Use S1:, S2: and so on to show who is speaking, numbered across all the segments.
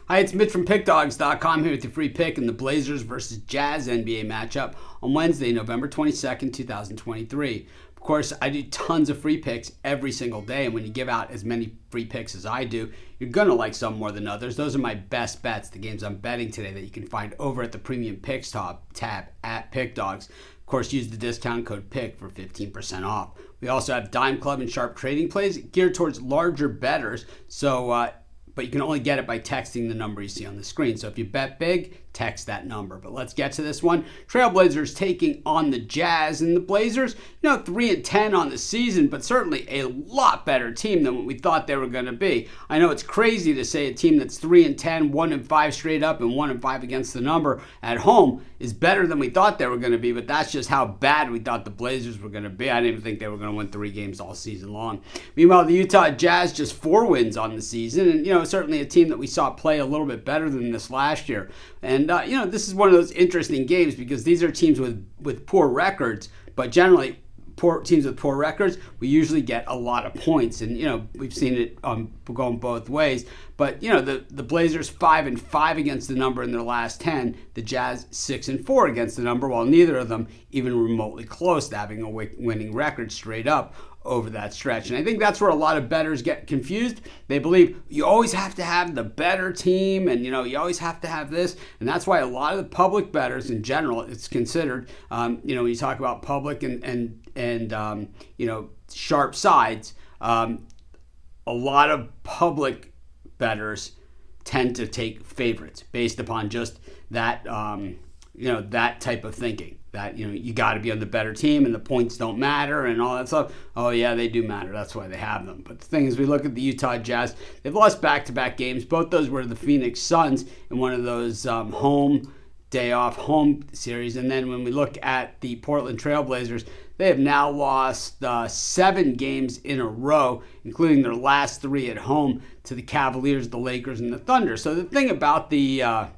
S1: Hi, it's Mitch from Pickdawgz.com here with your free pick in the Blazers versus Jazz NBA matchup on Wednesday, November 22nd, 2023. Of course, I do tons of free picks every single day, and when you give out as many free picks as I do, you're going to like some more than others. Those are my best bets, the games I'm betting today that you can find over at the Premium Picks tab at Pickdawgz. Of course, use the discount code PICK for 15% off. We also have Dime Club and Sharp Trading Plays geared towards larger bettors, but you can only get it by texting the number you see on the screen. So if you bet big, text that number. But let's get to this one. Trailblazers taking on the Jazz, and the Blazers, 3-10 on the season, but certainly a lot better team than what we thought they were going to be. I know it's crazy to say a team that's 3-10, 1-5 straight up, and 1-5 against the number at home is better than we thought they were going to be, but that's just how bad we thought the Blazers were going to be. I didn't even think they were going to win 3 games all season long. Meanwhile, the Utah Jazz just 4 wins on the season, and certainly a team that we saw play a little bit better than this last year. And this is one of those interesting games because these are teams with poor records, but generally teams with poor records, we usually get a lot of points, and we've seen it going both ways. But the Blazers 5-5 against the number in their last 10, the Jazz 6-4 against the number, while neither of them even remotely close to having a winning record straight up over that stretch. And I think that's where a lot of bettors get confused. They believe you always have to have the better team, and you always have to have this, and that's why a lot of the public bettors in general, it's considered, when you talk about public and sharp sides, a lot of public bettors tend to take favorites based upon just that that type of thinking, that you got to be on the better team and the points don't matter and all that stuff. Oh yeah, they do matter. That's why they have them. But the thing is, we look at the Utah Jazz. They've lost back-to-back games. Both those were the Phoenix Suns in one of those home series. And then when we look at the Portland Trailblazers, they have now lost 7 games in a row, including their last 3 at home to the Cavaliers, the Lakers, and the Thunder. So the thing about the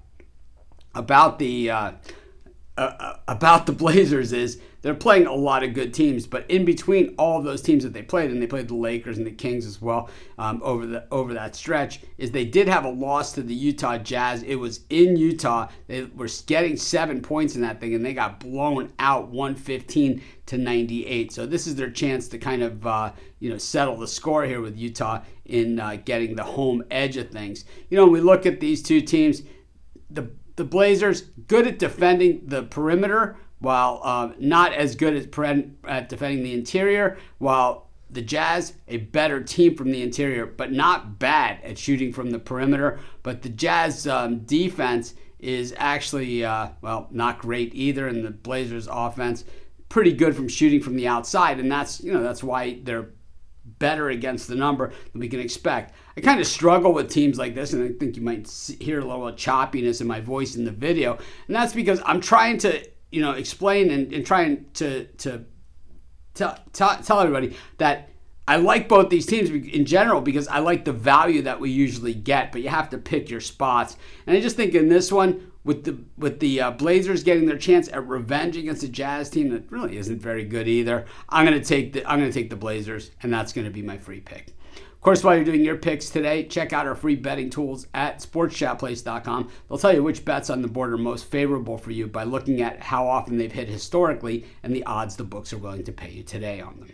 S1: Blazers is they're playing a lot of good teams, but in between all of those teams that they played, and they played the Lakers and the Kings as well over that stretch, is they did have a loss to the Utah Jazz. It was in Utah. They were getting 7 points in that thing, and they got blown out 115-98. So this is their chance to kind of settle the score here with Utah in getting the home edge of things. When we look at these two teams, the Blazers, good at defending the perimeter, while not as good at defending the interior, while the Jazz, a better team from the interior, but not bad at shooting from the perimeter. But the Jazz defense is actually, not great either, and the Blazers offense, pretty good from shooting from the outside, and that's why they're better against the number than we can expect. I kind of struggle with teams like this, and I think you might hear a little choppiness in my voice in the video, and that's because I'm trying to explain and trying to tell everybody that I like both these teams in general because I like the value that we usually get, but you have to pick your spots. And I just think in this one, with the Blazers getting their chance at revenge against a Jazz team that really isn't very good either, I'm going to take the Blazers, and that's going to be my free pick. Of course, while you're doing your picks today, check out our free betting tools at sportschatplace.com. They'll tell you which bets on the board are most favorable for you by looking at how often they've hit historically and the odds the books are willing to pay you today on them.